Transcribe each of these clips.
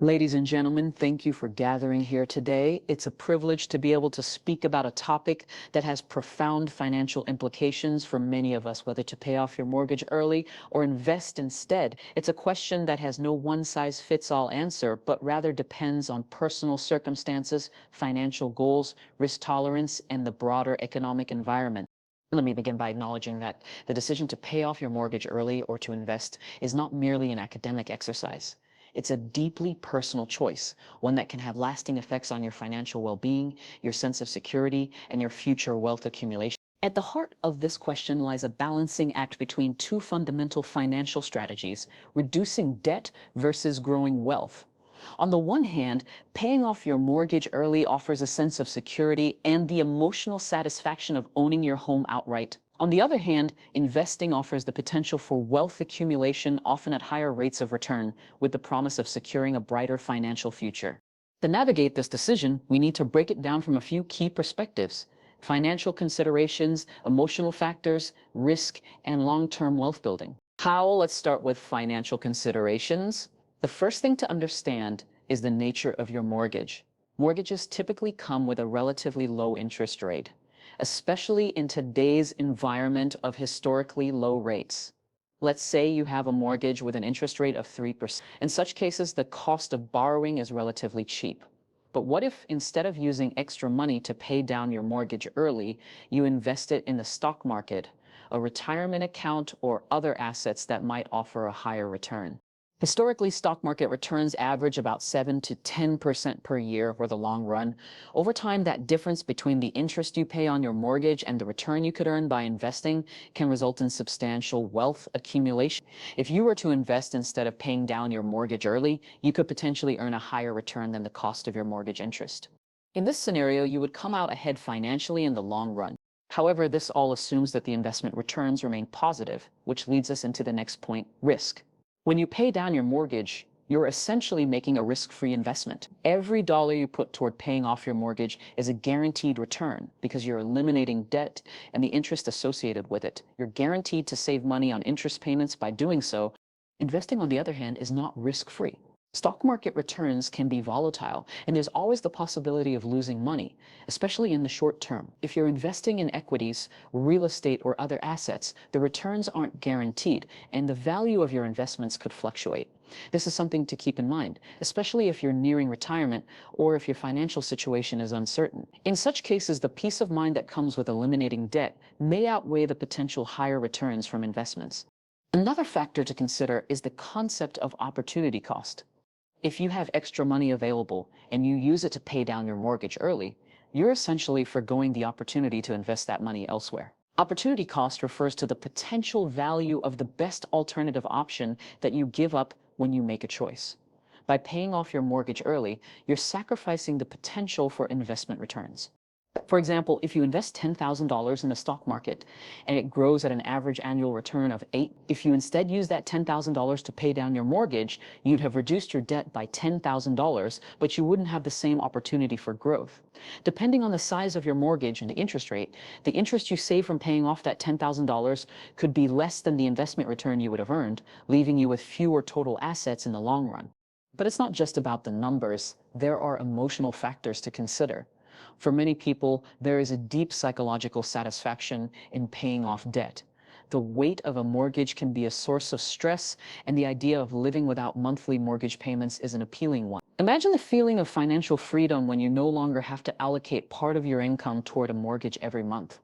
Ladies and gentlemen, thank you for gathering here today. It's a privilege to be able to speak about a topic that has profound financial implications for many of us, whether to pay off your mortgage early or invest instead. It's a question that has no one-size-fits-all answer, but rather depends on personal circumstances, financial goals, risk tolerance, and the broader economic environment. Let me begin by acknowledging that the decision to pay off your mortgage early or to invest is not merely an academic exercise. It's a deeply personal choice, one that can have lasting effects on your financial well-being, your sense of security, and your future wealth accumulation. At the heart of this question lies a balancing act between two fundamental financial strategies, reducing debt versus growing wealth. On the one hand, paying off your mortgage early offers a sense of security and the emotional satisfaction of owning your home outright. On the other hand, investing offers the potential for wealth accumulation, often at higher rates of return, with the promise of securing a brighter financial future. To navigate this decision, we need to break it down from a few key perspectives: financial considerations, emotional factors, risk, and long-term wealth building. Let's start with financial considerations. The first thing to understand is the nature of your mortgage. Mortgages typically come with a relatively low interest rate, especially in today's environment of historically low rates. Let's say you have a mortgage with an interest rate of 3%. In such cases, the cost of borrowing is relatively cheap. But what if instead of using extra money to pay down your mortgage early, you invest it in the stock market, a retirement account, or other assets that might offer a higher return? Historically, stock market returns average about 7 to 10% per year for the long run. Over time, that difference between the interest you pay on your mortgage and the return you could earn by investing can result in substantial wealth accumulation. If you were to invest instead of paying down your mortgage early, you could potentially earn a higher return than the cost of your mortgage interest. In this scenario, you would come out ahead financially in the long run. However, this all assumes that the investment returns remain positive, which leads us into the next point: risk. When you pay down your mortgage, you're essentially making a risk-free investment. Every dollar you put toward paying off your mortgage is a guaranteed return because you're eliminating debt and the interest associated with it. You're guaranteed to save money on interest payments by doing so. Investing, on the other hand, is not risk-free. Stock market returns can be volatile, and there's always the possibility of losing money, especially in the short term. If you're investing in equities, real estate, or other assets, the returns aren't guaranteed, and the value of your investments could fluctuate. This is something to keep in mind, especially if you're nearing retirement or if your financial situation is uncertain. In such cases, the peace of mind that comes with eliminating debt may outweigh the potential higher returns from investments. Another factor to consider is the concept of opportunity cost. If you have extra money available and you use it to pay down your mortgage early, you're essentially forgoing the opportunity to invest that money elsewhere. Opportunity cost refers to the potential value of the best alternative option that you give up when you make a choice. By paying off your mortgage early, you're sacrificing the potential for investment returns. For example, if you invest $10,000 in the stock market and it grows at an average annual return of 8, if you instead use that $10,000 to pay down your mortgage, you'd have reduced your debt by $10,000, but you wouldn't have the same opportunity for growth. Depending on the size of your mortgage and the interest rate, the interest you save from paying off that $10,000 could be less than the investment return you would have earned, leaving you with fewer total assets in the long run. But it's not just about the numbers. There are emotional factors to consider. For many people, there is a deep psychological satisfaction in paying off debt. The weight of a mortgage can be a source of stress, and the idea of living without monthly mortgage payments is an appealing one. Imagine the feeling of financial freedom when you no longer have to allocate part of your income toward a mortgage every month.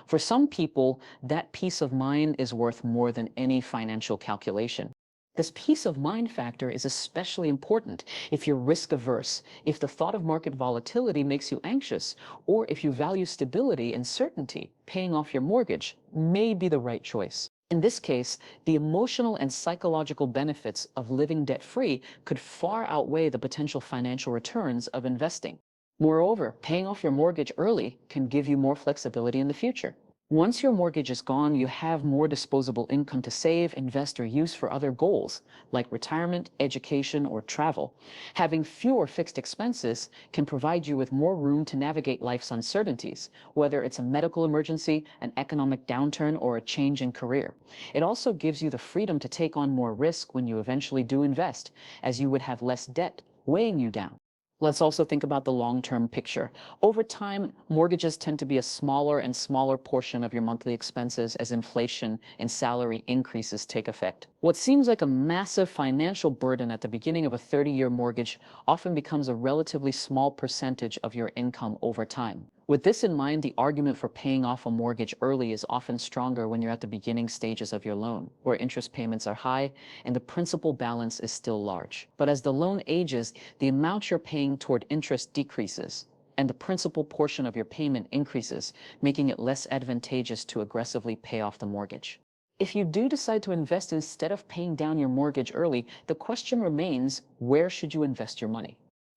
For some people, that peace of mind is worth more than any financial calculation. This peace of mind factor is especially important if you're risk averse, if the thought of market volatility makes you anxious, or if you value stability and certainty. Paying off your mortgage may be the right choice. In this case, the emotional and psychological benefits of living debt-free could far outweigh the potential financial returns of investing. Moreover, paying off your mortgage early can give you more flexibility in the future. Once your mortgage is gone, you have more disposable income to save, invest, or use for other goals, like retirement, education, or travel. Having fewer fixed expenses can provide you with more room to navigate life's uncertainties, whether it's a medical emergency, an economic downturn, or a change in career. It also gives you the freedom to take on more risk when you eventually do invest, as you would have less debt, weighing you down. Let's also think about the long-term picture. Over time, mortgages tend to be a smaller and smaller portion of your monthly expenses as inflation and salary increases take effect. What seems like a massive financial burden at the beginning of a 30-year mortgage often becomes a relatively small percentage of your income over time. With this in mind, the argument for paying off a mortgage early is often stronger when you're at the beginning stages of your loan, where interest payments are high and the principal balance is still large. But as the loan ages, the amount you're paying toward interest decreases, and the principal portion of your payment increases, making it less advantageous to aggressively pay off the mortgage. If you do decide to invest instead of paying down your mortgage early, the question remains, where should you invest your money?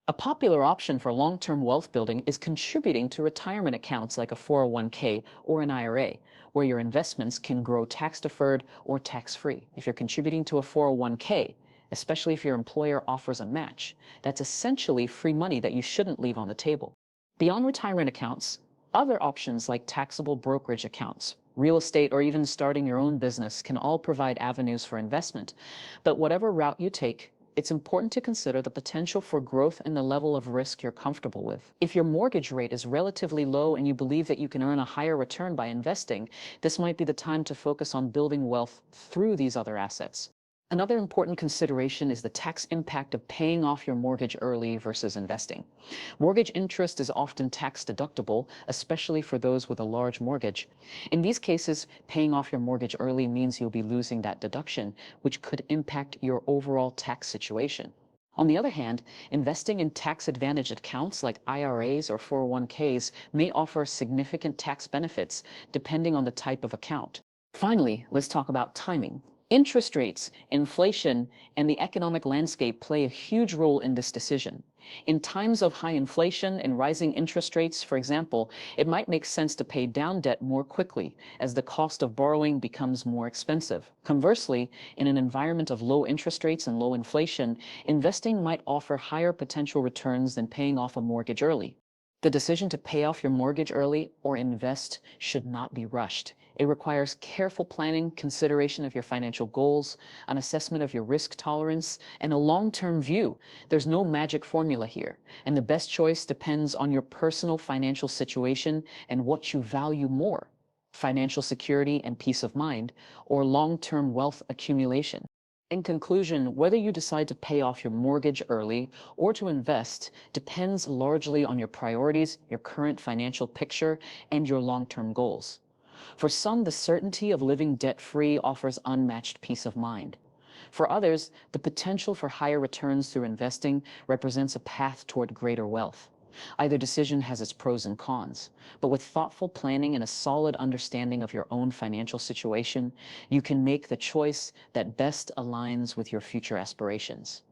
A popular option for long-term wealth building is contributing to retirement accounts like a 401k or an IRA, where your investments can grow tax-deferred or tax-free. If you're contributing to a 401k, especially if your employer offers a match, that's essentially free money that you shouldn't leave on the table. Beyond retirement accounts, other options like taxable brokerage accounts, real estate, or even starting your own business can all provide avenues for investment. But whatever route you take, it's important to consider the potential for growth and the level of risk you're comfortable with. If your mortgage rate is relatively low and you believe that you can earn a higher return by investing, this might be the time to focus on building wealth through these other assets. Another important consideration is the tax impact of paying off your mortgage early versus investing. Mortgage interest is often tax deductible, especially for those with a large mortgage. In these cases, paying off your mortgage early means you'll be losing that deduction, which could impact your overall tax situation. On the other hand, investing in tax-advantaged accounts like IRAs or 401ks may offer significant tax benefits depending on the type of account. Finally, let's talk about timing. Interest rates, inflation, and the economic landscape play a huge role in this decision. In times of high inflation and rising interest rates, for example, it might make sense to pay down debt more quickly as the cost of borrowing becomes more expensive. Conversely, in an environment of low interest rates and low inflation, investing might offer higher potential returns than paying off a mortgage early. The decision to pay off your mortgage early or invest should not be rushed. It requires careful planning, consideration of your financial goals, an assessment of your risk tolerance, and a long-term view. There's no magic formula here, and the best choice depends on your personal financial situation and what you value more: financial security and peace of mind, or long-term wealth accumulation. In conclusion, whether you decide to pay off your mortgage early or to invest depends largely on your priorities, your current financial picture, and your long-term goals. For some, the certainty of living debt-free offers unmatched peace of mind. For others, the potential for higher returns through investing represents a path toward greater wealth. Either decision has its pros and cons, but with thoughtful planning and a solid understanding of your own financial situation, you can make the choice that best aligns with your future aspirations.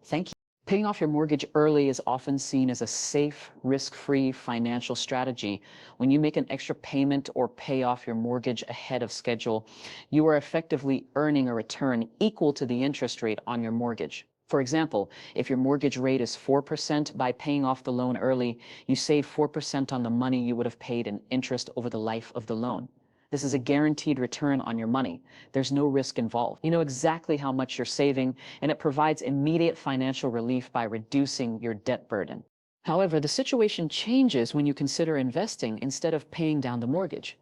Thank you. Paying off your mortgage early is often seen as a safe, risk-free financial strategy. When you make an extra payment or pay off your mortgage ahead of schedule, you are effectively earning a return equal to the interest rate on your mortgage. For example, if your mortgage rate is 4%, by paying off the loan early, you save 4% on the money you would have paid in interest over the life of the loan. This is a guaranteed return on your money. There's no risk involved. You know exactly how much you're saving, and it provides immediate financial relief by reducing your debt burden. However, the situation changes when you consider investing instead of paying down the mortgage.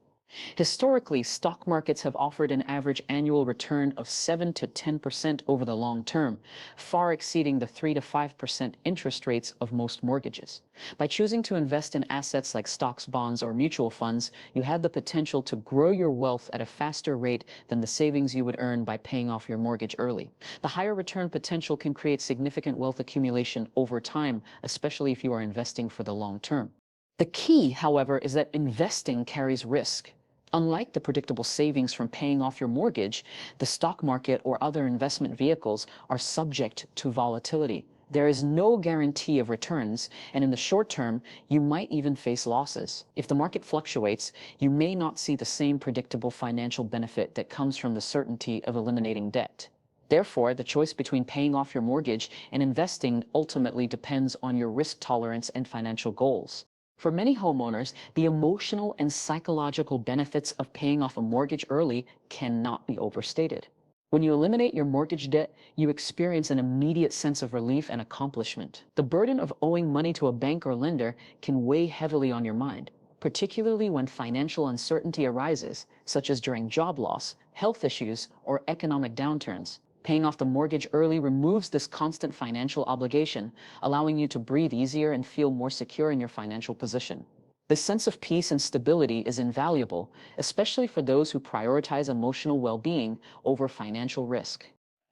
Historically, stock markets have offered an average annual return of 7 to 10% over the long term, far exceeding the 3 to 5% interest rates of most mortgages. By choosing to invest in assets like stocks, bonds, or mutual funds, you have the potential to grow your wealth at a faster rate than the savings you would earn by paying off your mortgage early. The higher return potential can create significant wealth accumulation over time, especially if you are investing for the long term. The key, however, is that investing carries risk. Unlike the predictable savings from paying off your mortgage, the stock market or other investment vehicles are subject to volatility. There is no guarantee of returns, and in the short term, you might even face losses. If the market fluctuates, you may not see the same predictable financial benefit that comes from the certainty of eliminating debt. Therefore, the choice between paying off your mortgage and investing ultimately depends on your risk tolerance and financial goals. For many homeowners, the emotional and psychological benefits of paying off a mortgage early cannot be overstated. When you eliminate your mortgage debt, you experience an immediate sense of relief and accomplishment. The burden of owing money to a bank or lender can weigh heavily on your mind, particularly when financial uncertainty arises, such as during job loss, health issues, or economic downturns. Paying off the mortgage early removes this constant financial obligation, allowing you to breathe easier and feel more secure in your financial position. This sense of peace and stability is invaluable, especially for those who prioritize emotional well-being over financial risk.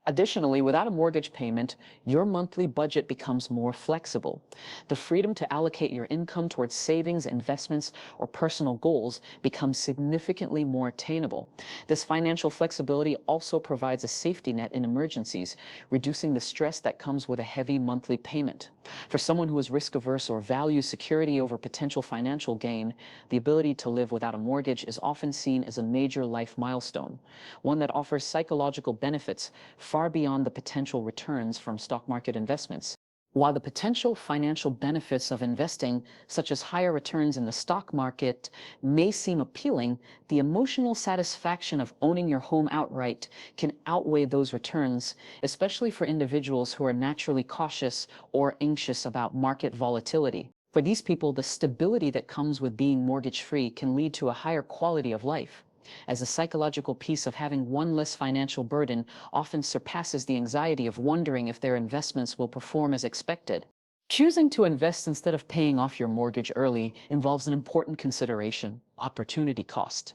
Additionally, without a mortgage payment, your monthly budget becomes more flexible. The freedom to allocate your income towards savings, investments, or personal goals becomes significantly more attainable. This financial flexibility also provides a safety net in emergencies, reducing the stress that comes with a heavy monthly payment. For someone who is risk-averse or values security over potential financial gain, the ability to live without a mortgage is often seen as a major life milestone, one that offers psychological benefits far beyond the potential returns from stock market investments. While the potential financial benefits of investing, such as higher returns in the stock market, may seem appealing, the emotional satisfaction of owning your home outright can outweigh those returns, especially for individuals who are naturally cautious or anxious about market volatility. For these people, the stability that comes with being mortgage-free can lead to a higher quality of life, as the psychological peace of having one less financial burden often surpasses the anxiety of wondering if their investments will perform as expected. Choosing to invest instead of paying off your mortgage early involves an important consideration: opportunity cost.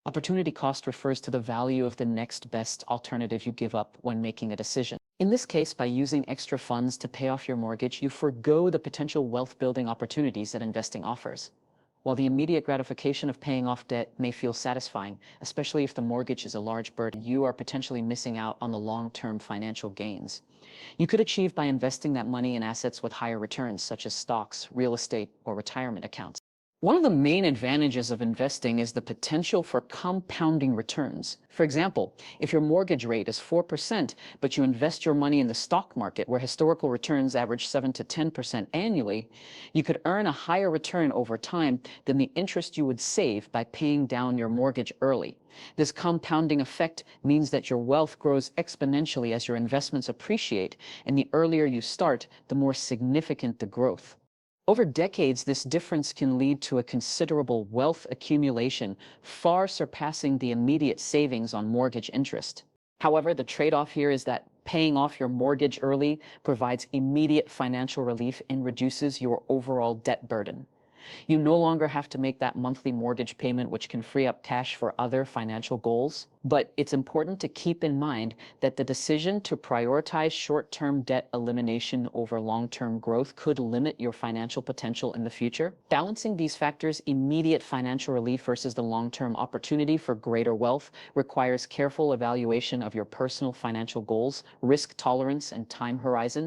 Opportunity cost refers to the value of the next best alternative you give up when making a decision. In this case, by using extra funds to pay off your mortgage, you forgo the potential wealth-building opportunities that investing offers. While the immediate gratification of paying off debt may feel satisfying, especially if the mortgage is a large burden, you are potentially missing out on the long-term financial gains you could achieve by investing that money in assets with higher returns, such as stocks, real estate, or retirement accounts. One of the main advantages of investing is the potential for compounding returns. For example, if your mortgage rate is 4%, but you invest your money in the stock market, where historical returns average 7 to 10% annually, you could earn a higher return over time than the interest you would save by paying down your mortgage early. This compounding effect means that your wealth grows exponentially as your investments appreciate, and the earlier you start, the more significant the growth. Over decades, this difference can lead to a considerable wealth accumulation, far surpassing the immediate savings on mortgage interest. However, the trade-off here is that paying off your mortgage early provides immediate financial relief and reduces your overall debt burden. You no longer have to make that monthly mortgage payment, which can free up cash for other financial goals. But it's important to keep in mind that the decision to prioritize short-term debt elimination over long-term growth could limit your financial potential in the future. Balancing these factors, immediate financial relief versus the long-term opportunity for greater wealth, requires careful evaluation of your personal financial goals, risk tolerance, and time horizon.